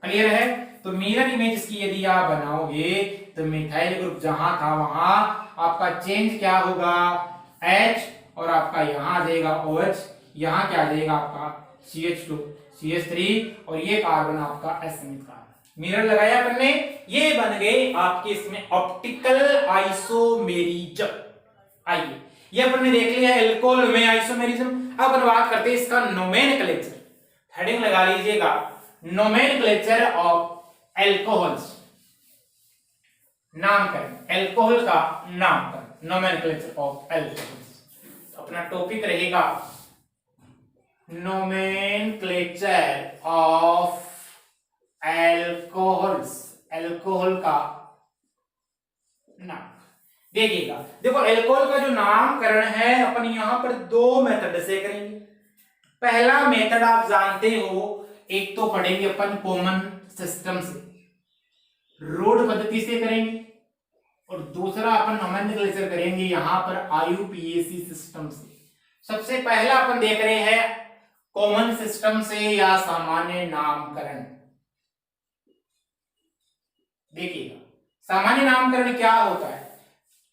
क्लियर है? तो मिरर इमेज इसकी यदि आप बनाओगे तो मिथाइल ग्रुप जहां था वहां आपका चेंज क्या होगा? H और आपका यहां आ जाएगा OH, यहां क्या आ जाएगा आपका CH2 CH3 और ये कार्बन आपका असमित कार्बन। मिरर लगाया अपन ने, ये बन गए आपके इसमें ऑप्टिकल आइसोमेरिज्म। आइए ये अपन ने देख लिया एल्कोहल में आइसोमेरिज्म। अब अपन बात करते हैं इसका नोमेनक्लेचर। हेडिंग लगा लीजिएगा नोमेनक्लेचर ऑफ एल्कोहल्स, नामकरण, एल्कोहल का नामकरण, नोमेनक्लेचर ऑफ एल्कोहल्स। अपना टॉपिक रहेगा नोमेनक्लेचर ऑफ एल्कोहल्स, एल्कोहल का नाम। देखिएगा देखो एल्कोहल का जो नामकरण है अपन यहां पर 2 मेथड से करेंगे। पहला मेथड आप जानते हो, एक तो पढ़ेंगे अपन कॉमन सिस्टम से, रूढ़ पद्धति से करेंगे, और दूसरा अपन नोमेनक्लेचर करेंगे यहां पर IUPAC सिस्टम से। सबसे पहला अपन देख रहे हैं कॉमन सिस्टम से या सामान्य नामकरण। देखिएगा सामान्य नामकरण क्या होता है?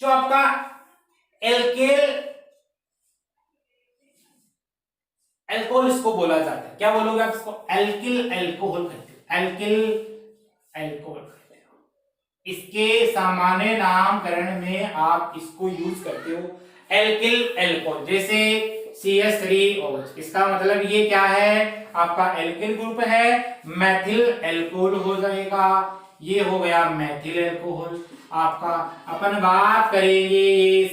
जो आपका एल्केल एल्कोहल इसको बोला जाता है, क्या बोलोगे आप इसको? एल्किल एल्कोहल कहते हो, एल्किल एल्कोहल कहते हो। इसके सामान्य नामकरण में आप इसको यूज करते हो एल्किल एल्कोहल, जैसे CH3OH, इसका मतलब ये क्या है? आपका एल्किल ग्रुप है, मैथिल एल्कोहल हो जाएगा, ये हो गया मैथिल एल्कोहल आपका। अपन बात करेंगे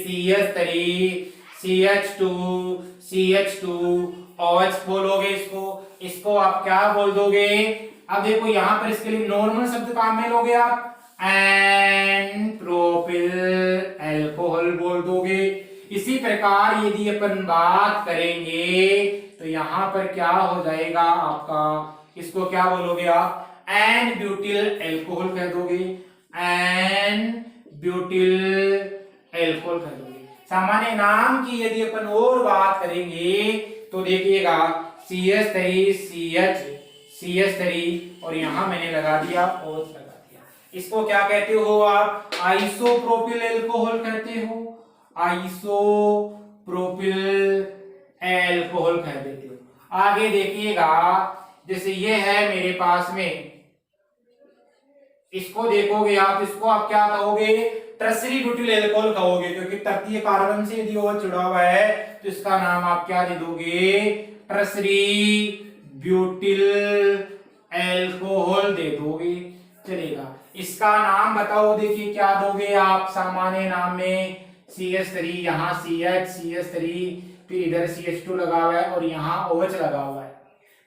CH2OH बोलोगे इसको आप क्या बोल दोगे? अब देखो यहां पर इसके लिए नॉर्मल शब्द काम में लोगे आप, एन प्रोपिल एल्कोहल बोल दोगे। इसी प्रकार यदि अपन बात करेंगे तो यहां पर क्या हो जाएगा आपका, इसको क्या बोलोगे आप? एन ब्यूटिल एल्कोहल कह दोगे, एन ब्यूटिल एल्कोहल कह दोगे। सामान्य नाम की यदि अपन और बात करेंगे तो देखिएगा CH3 और यहां मैंने लगा दिया OH लगा दिया, इसको क्या कहते हो आप? आइसोप्रोपिल एल्कोहल कहते हो, आइसोप्रोपिल एल्कोहल कह देते हो। आगे देखिएगा, जैसे ये है मेरे पास में, इसको देखोगे आप, इसको आप क्या कहोगे? टर्सरी ब्यूटिल एल्कोहल कहोगे, क्योंकि तृतीय कार्बन से यदि OH जुड़ा हुआ है तो इसका नाम आप क्या दे दोगे? टर्सरी ब्यूटिल एल्कोहल दे दोगे, चलेगा। इसका नाम बताओ, देखिए क्या दोगे आप सामान्य नाम में? CH3, यहाँ CH3, फिर इधर CH2 लगा हुआ है और यहाँ OH लगा हुआ है।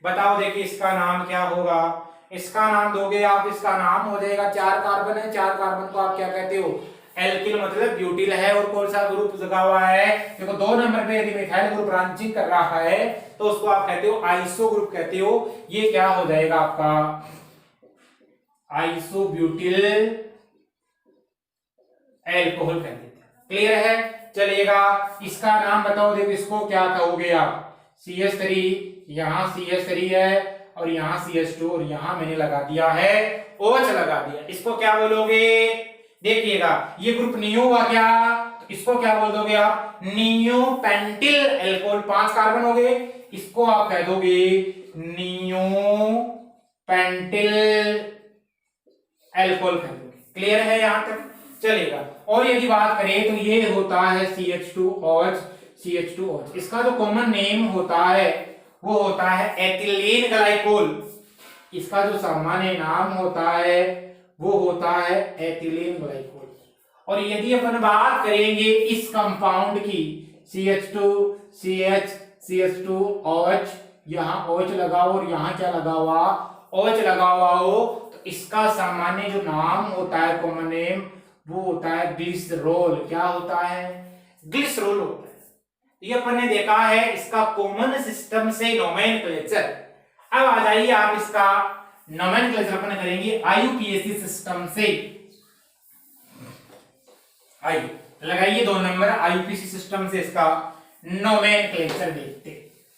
बताओ देखिए इसका नाम क्या होगा? इसका नाम दोगे आप, इसका नाम हो जाएगा, 4 कार्बन है, 4 कार्बन को आप क्या कहते हो? एल्किल मतलब ब्यूटिल है, और कौन सा ग्रुप लगा हुआ है? देखो 2 नंबर पे यदि मिथाइल ग्रुप ब्रांचिंग कर रहा है तो उसको आप कहते हो आइसो ग्रुप कहते हो। ये क्या हो जाएगा आपका? आइसो ब्यूटिल एल्कोहल कहते हैं। क्लियर है? चलेगा। इसका नाम बताओ, देखो इसको क्या कहोगे आप? CH3, यहाँ CH3 है और यहाँ CH2 और यहाँ मैंने लगा दिया है OH लगा दिया, इसको क्या बोलोगे? देखिएगा ये ग्रुप नियो हुआ क्या, तो इसको क्या बोल दोगे आप? नियो पेंटिल एल्कोहल, 5 कार्बन हो गए, इसको आप कह दोगे नियो पेंटिल एल्कोहल कह दोगे। क्लियर है यहां तक? चलेगा। और यदि बात करें तो ये होता है CH2OH, इसका जो कॉमन नेम होता है वो होता है एथिलीन ग्लाइकोल, इसका जो सामान्य नाम होता है वो होता है एथिलीन ग्लाइकोल। और यदि अपन बात करेंगे इस कंपाउंड की, CH2OH, यहाँ OH लगा हो और यहाँ क्या लगा हुआ? OH लगा हुआ हो, तो इसका सामान्य जो नाम होता है, कॉमन नेम, वो होता है ग्लिसरॉल। क्या होता है? ग्लिसरॉल होता है। ये अपन ने देखा है इसका कॉमन सिस्टम से नोमेनक्लेचर। अब आ जाइए आप, इसका नोमेनक्लेचर अपन करेंगे IUPAC सिस्टम से। आइए लगाइए 2 नंबर, IUPAC सिस्टम से इसका नोमेनक्लेचर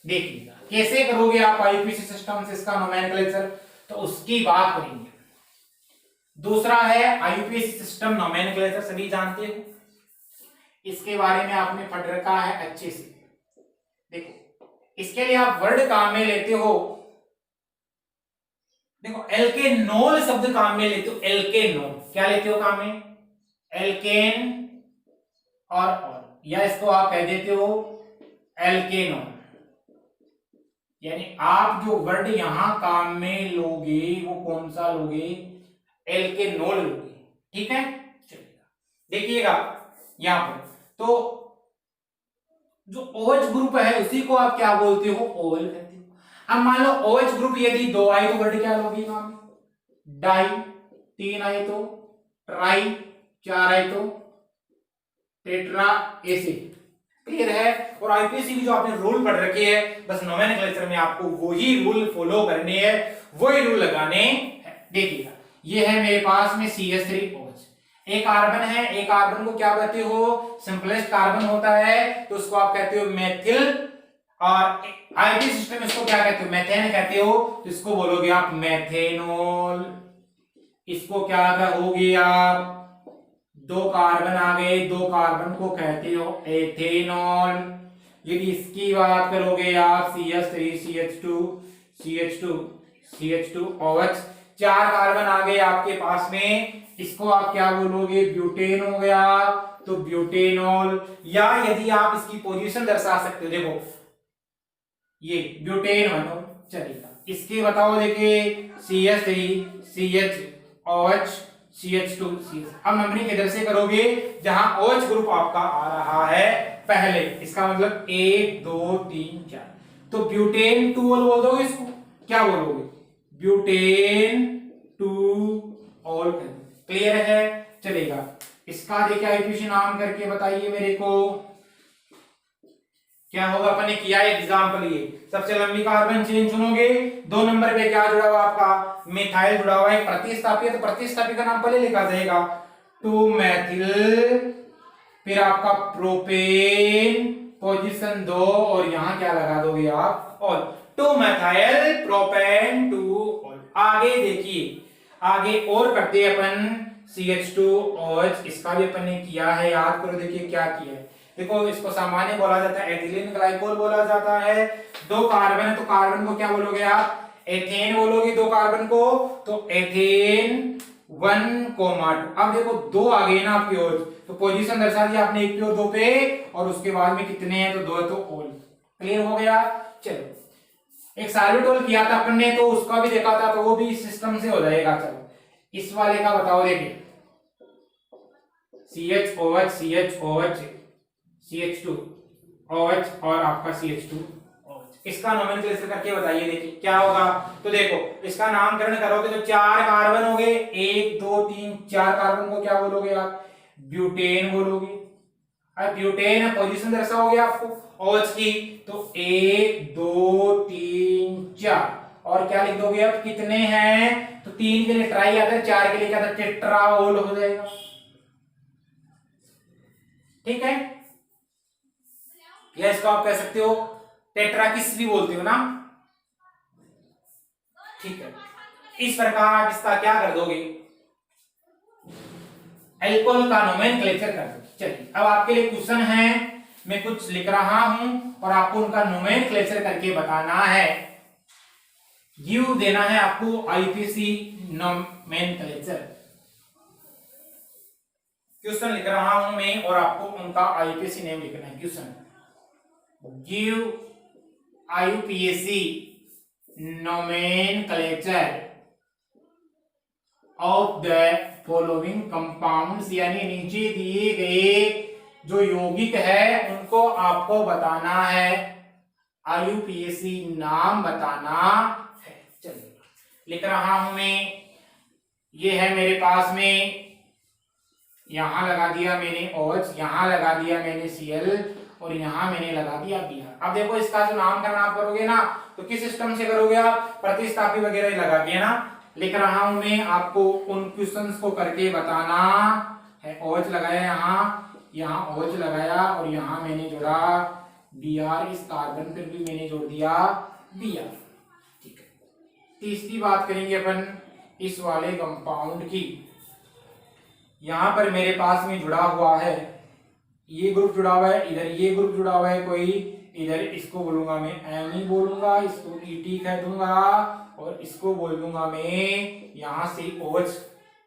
देखिएगा कैसे करोगे आप IUPAC सिस्टम से इसका नोमेनक्लेचर, तो उसकी बात करेंगे। दूसरा है IUPAC सिस्टम नोमेनक्लेचर, सभी जानते हो, इसके बारे में आपने पढ़ रखा है अच्छे से। देखो इसके लिए आप वर्ड काम में लेते हो, देखो एल्केनोल शब्द काम में लेते हो, एल्केनोल क्या लेते हो काम में? एल्केन और या इसको आप कह देते हो एल्केनोल, यानी आप जो वर्ड यहां काम में लोगे वो कौन सा लोगे? एल्केनोल लोगे। ठीक है, चलिएगा। देखिएगा यहां पर तो जो OH ग्रुप है उसी को आप क्या बोलते हो? ओवल कहते हो। अब मान लो OH ग्रुप यदि 2 आए तो वर्ड क्या लोगे यहां में? डाई, 3 आए तो ट्राई, 4 आए तो टेट्रा एसिड। क्लियर है? और IUPAC की जो आपने रूल पढ़ रखे हैं, बस नोमेनक्लेचर में आपको वही रूल फॉलो करने हैं, वही रूल लगाने हैं। देखिएगा ये है मेरे पास में CH3OH, एक कार्बन है, एक कार्बन को क्या कहते हो? सिंपलेस्ट कार्बन होता है तो उसको आप कहते हो मेथिल, और IUPAC सिस्टम में इसको क्या कहते हो? मेथेन कहते हो, तो इसको बोलोगे आप मेथेनॉल। इसको क्या कहोगे आप? 2 कार्बन आ गए, 2 कार्बन को कहते हो एथेनॉल। यदि इसकी बात करोगे आप CH3 CH2 CH2 CH2 OH, 4 carbon आ गए आपके पास में, इसको आप क्या बोलोगे, ब्यूटेन हो गया, तो ब्यूटेनॉल। या यदि आप इसकी पोजीशन दर्शा सकते हो, देखो ये ब्यूटेन बनो, चलेगा। इसके बताओ देखिए CH3 CHOH CH2 CH। अब नंबरिंग इधर से करोगे जहां OH ग्रुप आपका आ रहा है पहले, इसका मतलब 1 2 3 4, तो ब्यूटेन 2 बोल दोगे इसको, क्या बोलोगे, ब्यूटेन 2 ऑल। क्लियर है, चलेगा। इसका देखिए आईपीसी नाम करके बताइए मेरे को क्या होगा। अपन ने किया एग्जाम्पल, ये सबसे लंबी कार्बन चेन चुनोगे, 2 नंबर पे क्या जुड़ा हुआ आपका, मिथाइल जुड़ा हुआ है, प्रतिस्थापी है, तो प्रतिस्थापी का नाम पहले लिखा जाएगा 2 मैथिल, फिर आपका प्रोपेन पोजीशन 2, और यहां क्या लगा दोगे आप, और 2 मैथाइल प्रोपेन 2 ऑल। आगे देखिए, आगे और करते हैं अपन CH2OH, इसका भी अपन ने किया है, याद करो देखिए क्या किया है। देखो इसको सामान्य बोला जाता है, एथिलीन ग्लाइकोल बोला जाता है। 2 कार्बन है तो कार्बन को क्या बोलोगे आप, एथेन बोलोगे 2 कार्बन को, तो एथेन 1,2। अब देखो 2 आ गए ना आपकी ओर, तो पोजीशन दर्शा दिया आपने 1 पे और 2 पे, और उसके बाद में कितने हैं, तो 2 है, तो ऑल। क्लियर हो गया। चलो एक सॉल्यूटोल किया था अपन ने, तो उसका भी देखा था, तो वो भी इस सिस्टम से हो जाएगा। चलो इस वाले का बताओ देखिए, CHOH CHOH CH2OH और आपका CH2OH, इसका नोमेनक्लेचर करके बताइए देखिए क्या होगा। तो देखो इसका नामकरण करोगे तो 4 कार्बन हो गए, 1 2 3 4 कार्बन को क्या बोलोगे आप, ब्यूटेन बोलोगे। अब ब्यूटेन पोजीशन दर्शाओगे आपको OH की, तो 1 2 3 4, और क्या लिख दोगे आप, कितने हैं, तो 3 के लिए ट्राई आता है, 4 के लिए क्या था, टेट्राओल हो जाएगा। ठीक है, या इसको आप कह सकते हो टेट्राकिस भी बोलते हो ना। ठीक है, इस प्रकार इसका क्या कर दोगे, एल्कोहल का नोमेनक्लेचर कर दोगे। चलिए अब आपके लिए क्वेश्चन है, मैं कुछ लिख रहा हूं और आपको उनका नोमेनक्लेचर करके बताना है, यू देना है आपको आईपीसी नोमेनक्लेचर। क्वेश्चन लिख रहा हूं मैं और आपको उनका आईपीसी नेम लिखना है। Question give IUPAC nomenclature of the following compounds, यानी नीचे दिए गए जो यौगिक है उनको आपको बताना है, आईयूपीएसी नाम बताना है। चलिए लिख रहा हूं मैं, ये है मेरे पास में, यहां लगा दिया मैंने OH, यहां लगा दिया मैंने Cl, और यहां मैंने लगा दिया Br। अब देखो इसका जो नामकरण आप करोगे ना, तो किस सिस्टम से करोगे आप, प्रतिस्थापी वगैरह लगा के ना। लिख रहा हूं मैं, आपको उन क्वेश्चंस को करके बताना है। OH लगाया यहाँ OH लगाया, और यहाँ मैंने जोड़ा Br, इस कार्बन पर भी मैंने जोड़ दिया Br। ठीक है, तीसरी बात करेंगे अपन इस वाले कंपाउंड की। यहां पर मेरे पास में जुड़ा हुआ है, ये ग्रुप जुड़ा हुआ है, इधर ये ग्रुप जुड़ा हुआ है कोई, इधर इसको बोलूंगा मैं एमी बोलूंगा, इसको ईटी कह दूंगा, और इसको बोल दूंगा मैं यहां से OH।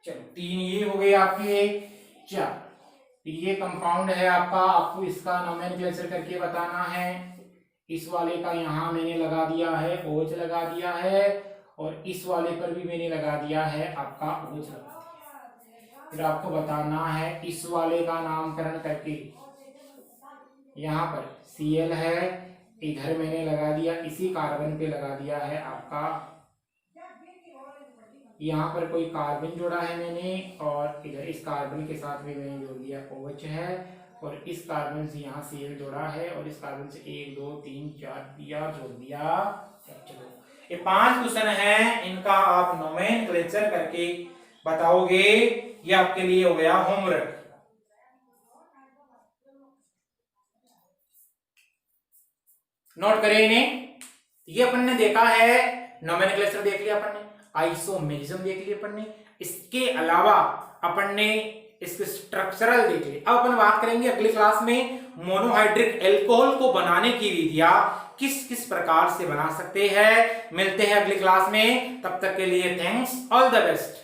चलो 3 ये हो गए आपके, 4 ये कंपाउंड है आपका, आपको इसका नोमेनक्लेचर करके बताना है। इस वाले का यहां मैंने लगा दिया है, OH लगा दिया है, और इस वाले पर भी मैंने लगा दिया है आपका OH लगा दिया। फिर आपको बताना है इस वाले का नामकरण करके, यहाँ पर Cl है, इधर मैंने लगा दिया, इसी कार्बन पे लगा दिया है आपका, यहाँ पर कोई कार्बन जोड़ा है मैंने, और इधर इस कार्बन के साथ भी मैंने जोड़ दिया OH है, और इस कार्बन से यहाँ Cl जोड़ा है, और इस कार्बन से 1 2 3 4 Br जोड़ दिया। चलो ये 5 क्वेश्चन है, इनका आप नोमेनक्लेचर करके बताओगे, ये आपके लिए हो गया होमवर्क। नोट करें इन्हें। ये अपन ने देखा है, नोमेनक्लेचर देख लिया अपन ने, आइसोमेरिज्म देख लिया अपन ने, इसके अलावा अपन ने इसके स्ट्रक्चरल देख लिए। अब अपन बात करेंगे अगली क्लास में मोनोहाइड्रिक एल्कोहल को बनाने की विधियां किस किस प्रकार से बना सकते हैं। मिलते हैं अगली क्लास में, तब तक के लिए थैंक्स, ऑल द बेस्ट।